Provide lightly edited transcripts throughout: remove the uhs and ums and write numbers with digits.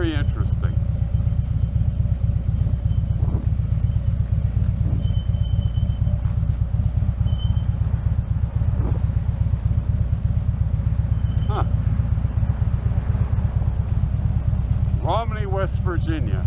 very interesting. Huh. Romney, West Virginia.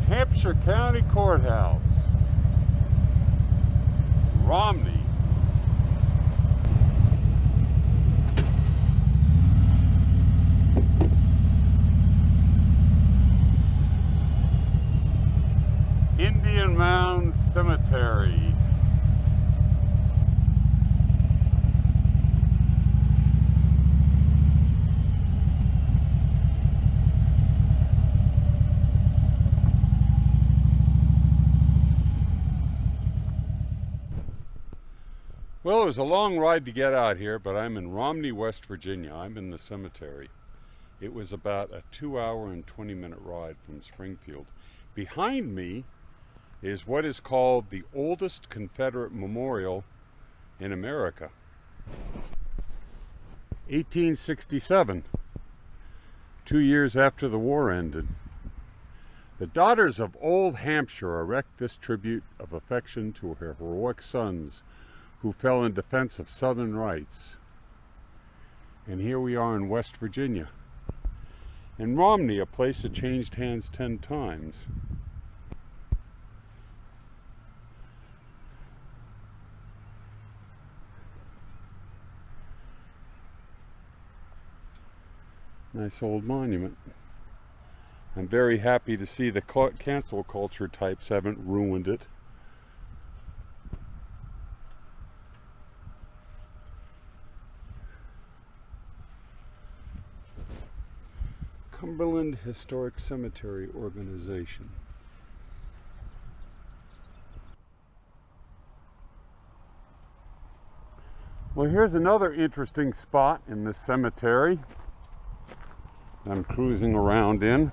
Hampshire County Courthouse, Romney. Indian Mound Cemetery. Well, it was a long ride to get out here, but I'm in Romney, West Virginia. I'm in the cemetery. It was about a 2-hour and 20-minute ride from Springfield. Behind me is what is called the oldest Confederate memorial in America. 1867, 2 years after the war ended. The daughters of Old Hampshire erect this tribute of affection to her heroic sons who fell in defense of Southern rights. And here we are in West Virginia. In Romney, a place that changed hands 10 times. Nice old monument. I'm very happy to see the cancel culture types haven't ruined it. Cumberland Historic Cemetery Organization. Well, here's another interesting spot in this cemetery I'm cruising around in.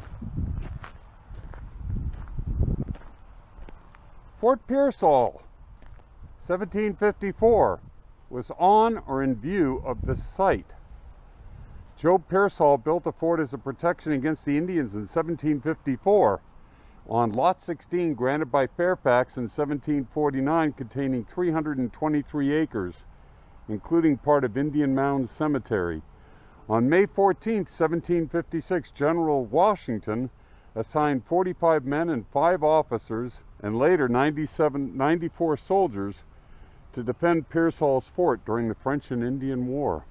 Fort Pearsall, 1754, was on or in view of this site. Job Pearsall built a fort as a protection against the Indians in 1754 on Lot 16 granted by Fairfax in 1749, containing 323 acres, including part of Indian Mound Cemetery. On May 14, 1756, General Washington assigned 45 men and 5 officers, and later 94 soldiers, to defend Pearsall's fort during the French and Indian War.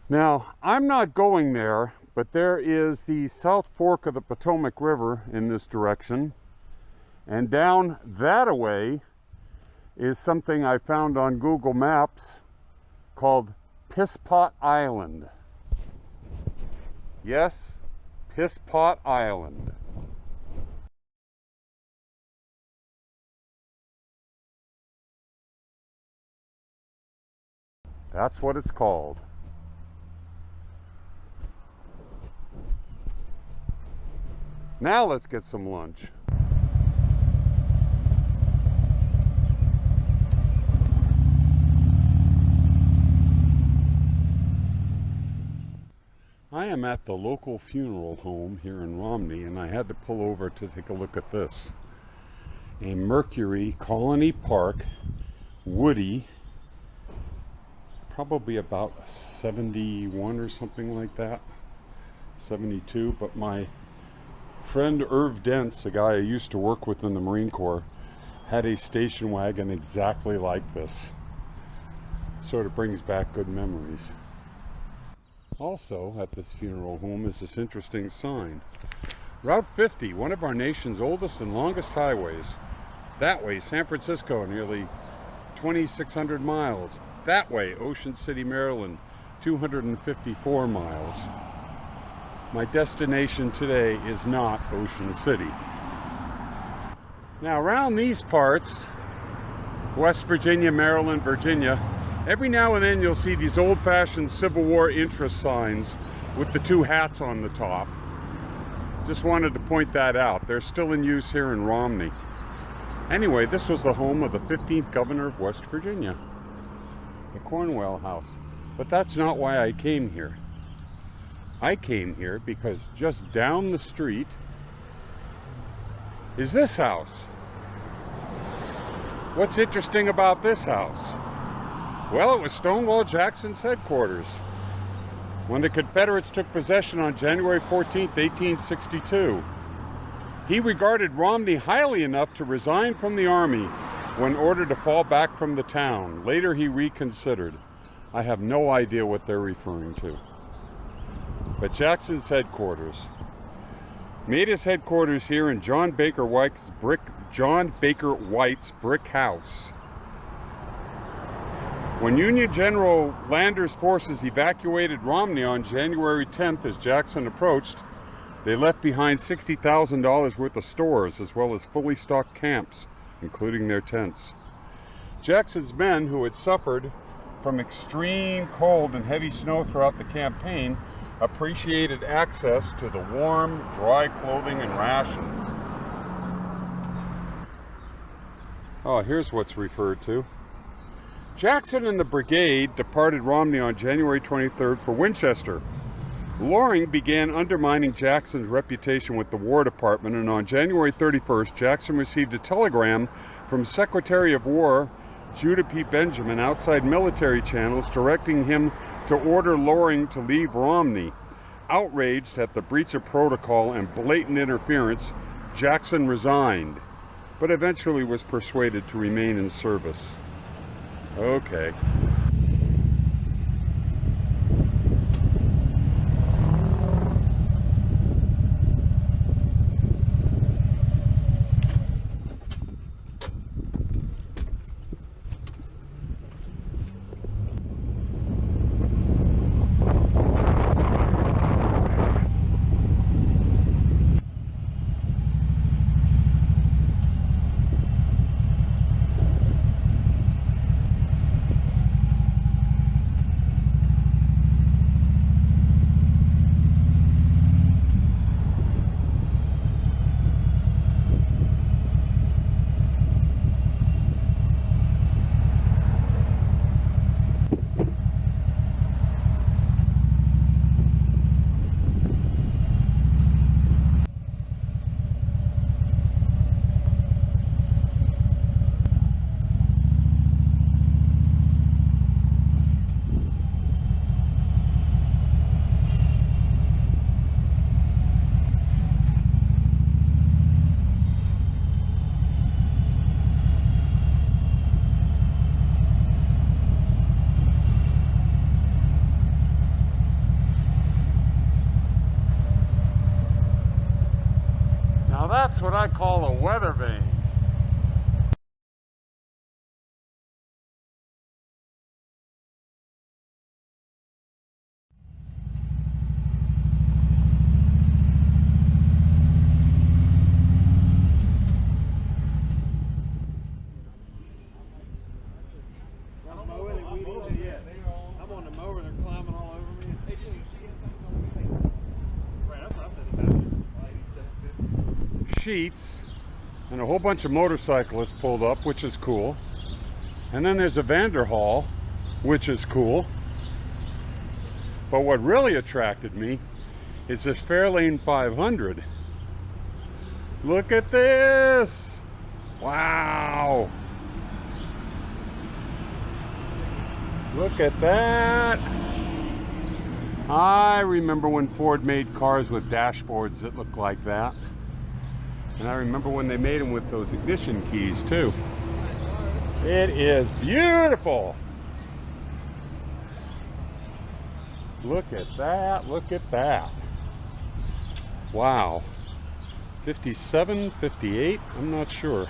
Now, I'm not going there, but there is the South Fork of the Potomac River in this direction, and down that-a-way is something I found on Google Maps called Piss Pot Island. Yes, Piss Pot Island. That's what it's called. Now let's get some lunch. I am at the local funeral home here in Romney, and I had to pull over to take a look at this. a Mercury Colony Park, woody, probably about 71 or something like that, 72. But my friend Irv Dent's, a guy I used to work with in the Marine Corps, had a station wagon exactly like this. Sort of brings back good memories. Also at this funeral home is this interesting sign. Route 50, one of our nation's oldest and longest highways. That way, San Francisco, nearly 2,600 miles. That way, Ocean City, Maryland, 254 miles. My destination today is not Ocean City. Now, around these parts, West Virginia, Maryland, Virginia, every now and then you'll see these old-fashioned Civil War interest signs with the two hats on the top. Just wanted to point that out. They're still in use here in Romney. Anyway, this was the home of the 15th governor of West Virginia, the Cornwell House. But that's not why I came here. I came here because just down the street is this house. What's interesting about this house? Well, it was Stonewall Jackson's headquarters when the Confederates took possession on January 14th, 1862. He regarded Romney highly enough to resign from the army when ordered to fall back from the town. Later he reconsidered. I have no idea what they're referring to. But Jackson's headquarters made his headquarters here in John Baker White's brick house. When Union General Lander's forces evacuated Romney on January 10th as Jackson approached, they left behind $60,000 worth of stores as well as fully stocked camps, including their tents. Jackson's men, who had suffered from extreme cold and heavy snow throughout the campaign, appreciated access to the warm, dry clothing and rations. Oh, here's what's referred to. Jackson and the brigade departed Romney on January 23rd for Winchester. Loring began undermining Jackson's reputation with the War Department, and on January 31st, Jackson received a telegram from Secretary of War Judah P. Benjamin outside military channels directing him to order Loring to leave Romney. Outraged at the breach of protocol and blatant interference, Jackson resigned, but eventually was persuaded to remain in service. Okay. That's what I call a weather vane. I'm on the mower, they're climbing all over me. Right, that's what I said about it. Sheets and a whole bunch of motorcyclists pulled up, which is cool. And then there's a Vanderhall, which is cool. But what really attracted me is this Fairlane 500. Look at this! Wow. Look at that. I remember when Ford made cars with dashboards that looked like that. And I remember when they made them with those ignition keys too. It is beautiful. Look at that, look at that. Wow. 57, 58, I'm not sure.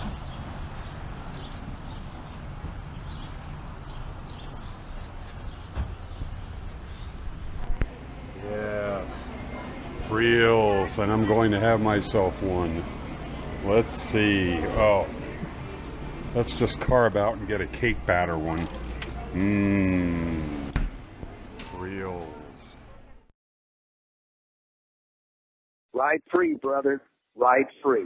Yes, Friels, and I'm going to have myself one. Let's see. Oh, let's just carve out and get a cake batter one. Friels. Ride free, brother. Ride free.